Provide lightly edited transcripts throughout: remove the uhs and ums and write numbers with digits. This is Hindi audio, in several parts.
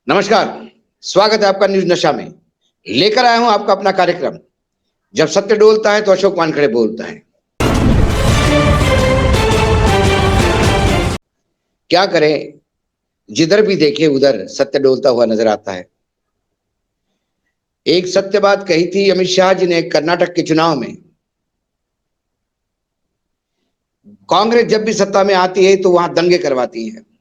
नमस्कार। स्वागत है आपका न्यूज नशा में। लेकर आया हूं आपका अपना कार्यक्रम। जब सत्य डोलता है तो अशोक वानखेड़े बोलता है। क्या करें, जिधर भी देखे उधर सत्य डोलता हुआ नजर आता है। एक सत्य बात कही थी अमित शाह जी ने कर्नाटक के चुनाव में। कांग्रेस जब भी सत्ता में आती है तो वहां दंगे करवाती है।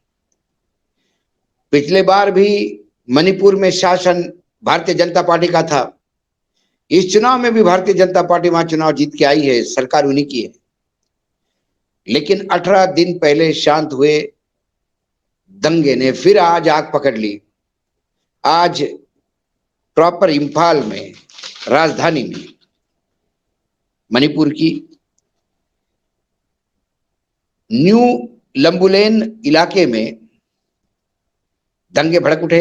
पिछले बार भी मणिपुर में शासन भारतीय जनता पार्टी का था। इस चुनाव में भी भारतीय जनता पार्टी वहां चुनाव जीत के आई है, सरकार उन्हीं की है। लेकिन 18 दिन पहले शांत हुए दंगे ने फिर आज आग पकड़ ली। आज प्रॉपर इंफाल में, राजधानी में, मणिपुर की न्यू लंबुलेन इलाके में दंगे भड़क उठे।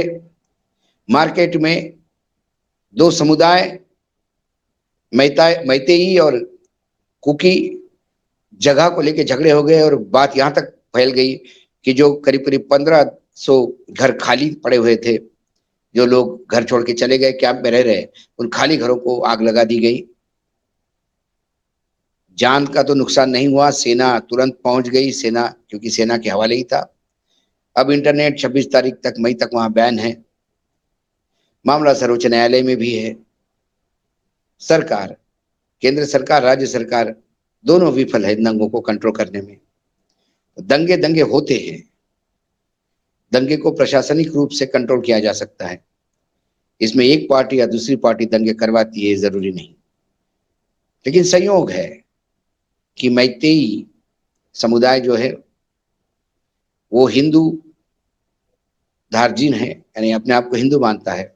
मार्केट में दो समुदाय, मैतेई और कुकी, जगह को लेकर झगड़े हो गए और बात यहां तक फैल गई कि जो करीब करीब 1500 घर खाली पड़े हुए थे, जो लोग घर छोड़ के चले गए, कैंप में रह रहे, उन खाली घरों को आग लगा दी गई। जान का तो नुकसान नहीं हुआ, सेना तुरंत पहुंच गई। सेना, क्योंकि सेना के हवाले ही था। अब इंटरनेट 26 तारीख तक, मई तक वहां बैन है। मामला सर्वोच्च न्यायालय में भी है। सरकार, केंद्र सरकार, राज्य सरकार दोनों विफल है दंगों को कंट्रोल करने में। दंगे दंगे होते हैं। दंगे को प्रशासनिक रूप से कंट्रोल किया जा सकता है। इसमें एक पार्टी या दूसरी पार्टी दंगे करवाती है जरूरी नहीं। लेकिन संयोग है कि मैतेई समुदाय जो है वो हिंदू धार्जिन है, यानी अपने आप को हिंदू मानता है।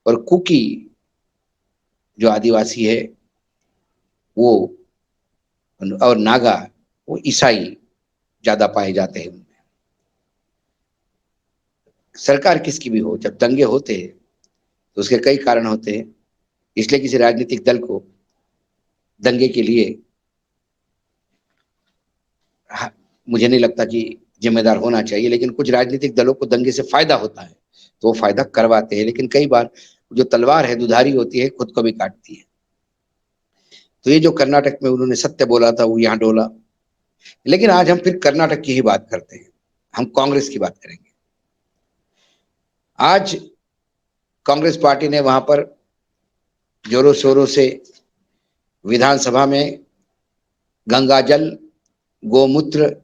और कुकी जो आदिवासी है वो, और नागा, वो ईसाई ज्यादा पाए जाते हैं उनमें। सरकार किसकी भी हो, जब दंगे होते हैं तो उसके कई कारण होते हैं। इसलिए किसी राजनीतिक दल को दंगे के लिए, मुझे नहीं लगता कि जिम्मेदार होना चाहिए, लेकिन कुछ राजनीतिक दलों को दंगे से फायदा होता है तो वो फायदा करवाते हैं। लेकिन कई बार जो तलवार है दुधारी होती है, खुद को भी काटती है। तो ये जो कर्नाटक में उन्होंने सत्य बोला था वो यहाँ डोला। लेकिन आज हम फिर कर्नाटक की ही बात करते हैं। हम कांग्रेस की बात करेंगे। आज कांग्रेस पार्टी ने वहां पर जोरों शोरों से विधानसभा में गंगा जल, गोमूत्र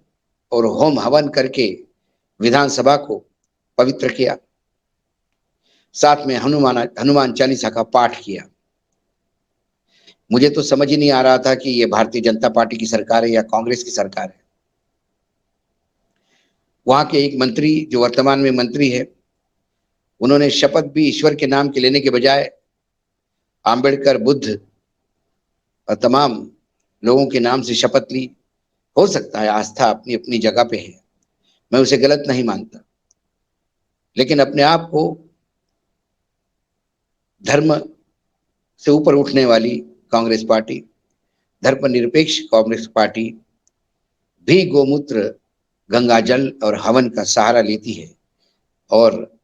और होम हवन करके विधानसभा को पवित्र किया। साथ में हनुमान चालीसा का पाठ किया। मुझे तो समझ ही नहीं आ रहा था कि ये भारतीय जनता पार्टी की सरकार है या कांग्रेस की सरकार है। वहां के एक मंत्री, जो वर्तमान में मंत्री है, उन्होंने शपथ भी ईश्वर के नाम के लेने के बजाय आंबेडकर, बुद्ध और तमाम लोगों के नाम से शपथ ली। हो सकता है आस्था अपनी अपनी जगह पे है, मैं उसे गलत नहीं मानता। लेकिन अपने आप को धर्म से ऊपर उठने वाली कांग्रेस पार्टी, धर्मनिरपेक्ष कांग्रेस पार्टी भी गोमूत्र, गंगा जल और हवन का सहारा लेती है। और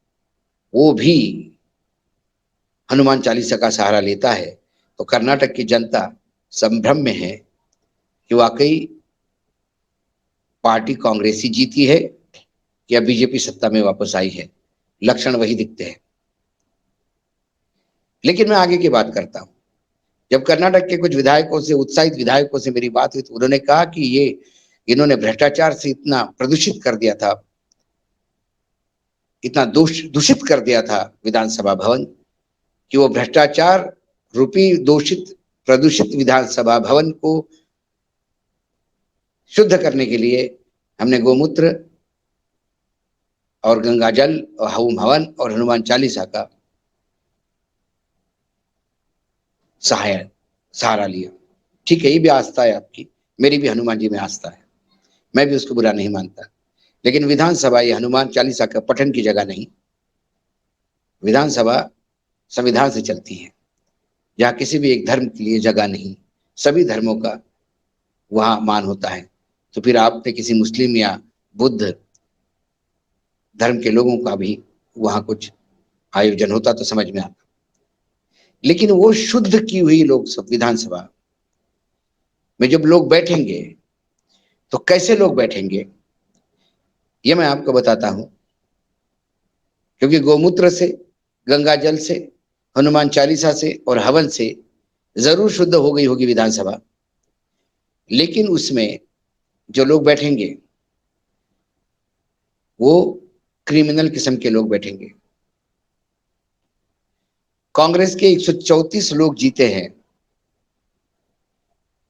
वो भी हनुमान चालीसा का सहारा लेता है। तो कर्नाटक की जनता संभ्रम में है कि वाकई पार्टी कांग्रेसी जीती है या बीजेपी सत्ता में वापस आई है। लक्षण वही दिखते हैं। लेकिन मैं आगे की बात करता हूं। जब कर्नाटक के कुछ विधायकों से, उत्साहित विधायकों से मेरी बात हुई तो उन्होंने कहा कि ये इन्होंने भ्रष्टाचार से इतना प्रदूषित कर दिया था, इतना दूषित कर दिया था विधानसभा भवन, कि वो भ्रष्टाचार रूपी दूषित प्रदूषित विधानसभा भवन को शुद्ध करने के लिए हमने गोमूत्र और गंगा जल और होम हवन और हनुमान चालीसा का सहारा लिया। ठीक है, ये भी आस्था है आपकी, मेरी भी हनुमान जी में आस्था है, मैं भी उसको बुरा नहीं मानता। लेकिन विधानसभा ये हनुमान चालीसा का पठन की जगह नहीं। विधानसभा संविधान से चलती है, जहाँ किसी भी एक धर्म के लिए जगह नहीं, सभी धर्मों का वहां मान होता है। तो फिर आपने किसी मुस्लिम या बुद्ध धर्म के लोगों का भी वहां कुछ आयोजन होता तो समझ में आता। लेकिन वो शुद्ध की हुई लोकसभा विधानसभा में जब लोग बैठेंगे तो कैसे लोग बैठेंगे ये मैं आपको बताता हूं। क्योंकि गोमूत्र से, गंगा जल से, हनुमान चालीसा से और हवन से जरूर शुद्ध हो गई होगी विधानसभा, लेकिन उसमें जो लोग बैठेंगे वो क्रिमिनल किस्म के लोग बैठेंगे। कांग्रेस के 134 लोग जीते हैं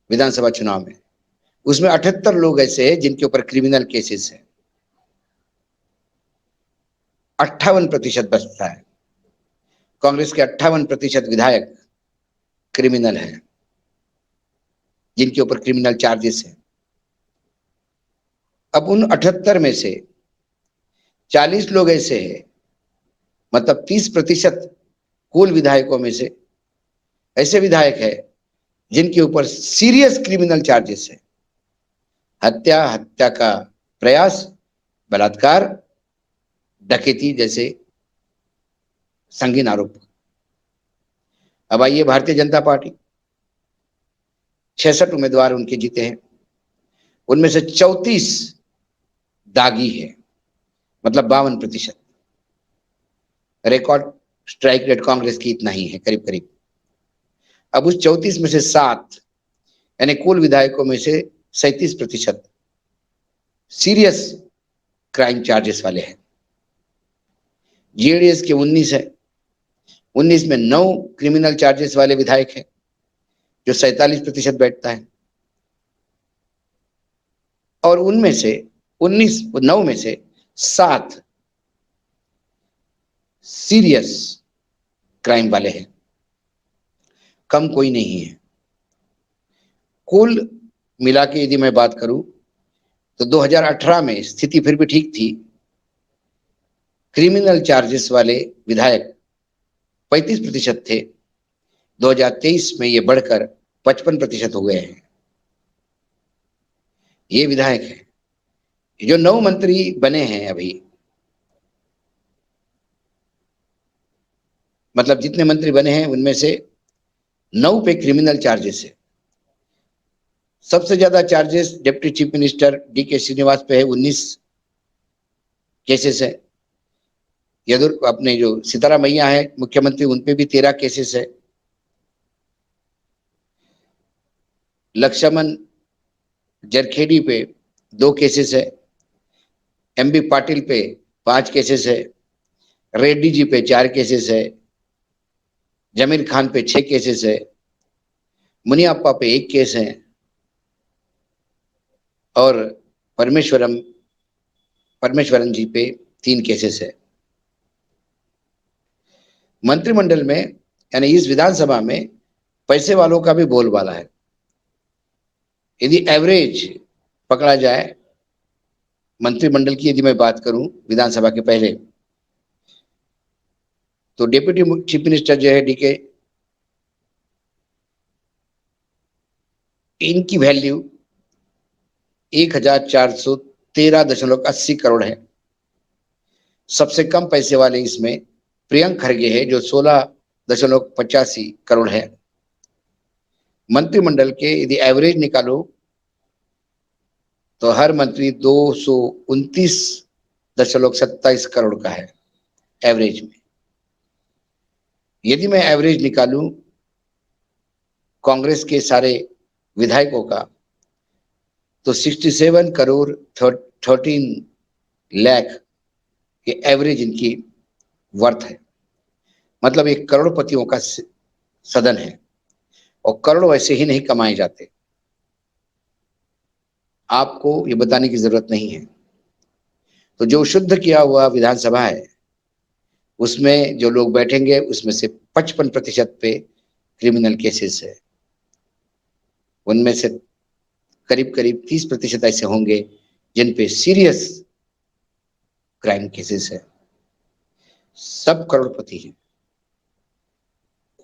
विधानसभा चुनाव में, उसमें 78 लोग ऐसे हैं जिनके ऊपर क्रिमिनल केसेस है। 58% बचता है। कांग्रेस के 58% विधायक क्रिमिनल हैं, जिनके ऊपर क्रिमिनल चार्जेस हैं। अब उन 78 में से 40 लोग ऐसे हैं, मतलब 30% कुल विधायकों में से ऐसे विधायक है जिनके ऊपर सीरियस क्रिमिनल चार्जेस है। हत्या, हत्या का प्रयास, बलात्कार, डकैती जैसे संगीन आरोप। अब आइए भारतीय जनता पार्टी, 66 उम्मीदवार उनके जीते हैं, उनमें से 34 दागी है, मतलब 52%। रिकॉर्ड स्ट्राइक रेट कांग्रेस की इतना ही है, करीब करीब। अब उस 34 में से 7 यानी कुल विधायकों में से 37% सीरियस क्राइम चार्जेस वाले हैं। जेडीएस के 19 है, 19 में 9 क्रिमिनल चार्जेस वाले विधायक हैं, जो 47% बैठता है। और उनमें से 9 में से 7 सीरियस क्राइम वाले हैं, कम कोई नहीं है। कुल मिला के यदि मैं बात करूं तो 2018 में स्थिति फिर भी ठीक थी। क्रिमिनल चार्जेस वाले विधायक 35% थे, 2023 में ये बढ़कर 55% हो गए हैं। ये विधायक हैं। जो 9 मंत्री बने हैं अभी, मतलब जितने मंत्री बने हैं उनमें से 9 पे क्रिमिनल चार्जेस है। सबसे ज्यादा charges deputy chief minister DK Srinivas पे है, 19 केसेस है। यदुर अपने जो सीताराम मैया है मुख्यमंत्री, उन पे भी 13 केसेस है। लक्ष्मण जरखेड़ी पे 2 केसेस है। एमबी पाटिल पे 5 केसेस है। रेड्डी जी पे 4 केसेस है। जमीर खान पे 6 केसेस है। मुनियप्पा पे 1 केस है। और परमेश्वरन जी पे 3 केसेस है। मंत्रिमंडल में यानी इस विधानसभा में पैसे वालों का भी बोलबाला है। यदि एवरेज पकड़ा जाए मंत्रिमंडल की, यदि मैं बात करूं विधानसभा के पहले, तो डिप्टी चीफ मिनिस्टर जो है डीके, इनकी वैल्यू 1413.80 करोड़ है। सबसे कम पैसे वाले इसमें प्रियंक खरगे है, जो 16.85 करोड़ है। मंत्रिमंडल के यदि एवरेज निकालो तो हर मंत्री 229.27 करोड़ का है एवरेज में। यदि मैं एवरेज निकालूं कांग्रेस के सारे विधायकों का, तो 67 करोड़ 13 लाख के एवरेज इनकी वर्थ है। मतलब एक करोड़पतियों का सदन है, और करोड़ वैसे ही नहीं कमाए जाते, आपको ये बताने की जरूरत नहीं है। तो जो शुद्ध किया हुआ विधानसभा है, उसमें जो लोग बैठेंगे उसमें से 55% पे क्रिमिनल केसेस है। उनमें से करीब करीब 30% ऐसे होंगे जिन पे सीरियस क्राइम केसेस है। सब करोड़पति हैं,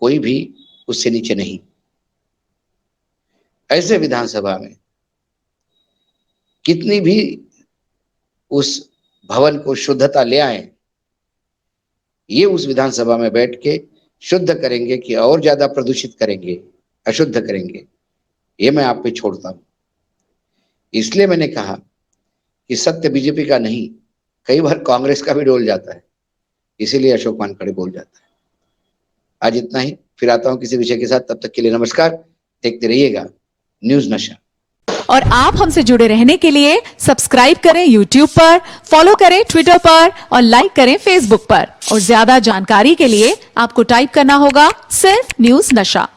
कोई भी उससे नीचे नहीं। ऐसे विधानसभा में कितनी भी उस भवन को शुद्धता ले आए, ये उस विधानसभा में बैठ के शुद्ध करेंगे कि और ज्यादा प्रदूषित करेंगे, अशुद्ध करेंगे, ये मैं आप पे छोड़ता हूं। इसलिए मैंने कहा कि सत्य बीजेपी का नहीं, कई बार कांग्रेस का भी डोल जाता है, इसीलिए अशोक वानखेड़े बोल जाता है। आज इतना ही, फिर आता हूं किसी विषय के साथ, तब तक के लिए नमस्कार। देखते रहिएगा न्यूज नशा। और आप हमसे जुड़े रहने के लिए सब्सक्राइब करें YouTube पर, फॉलो करें Twitter पर और लाइक करें Facebook पर। और ज्यादा जानकारी के लिए आपको टाइप करना होगा सिर्फ न्यूज नशा।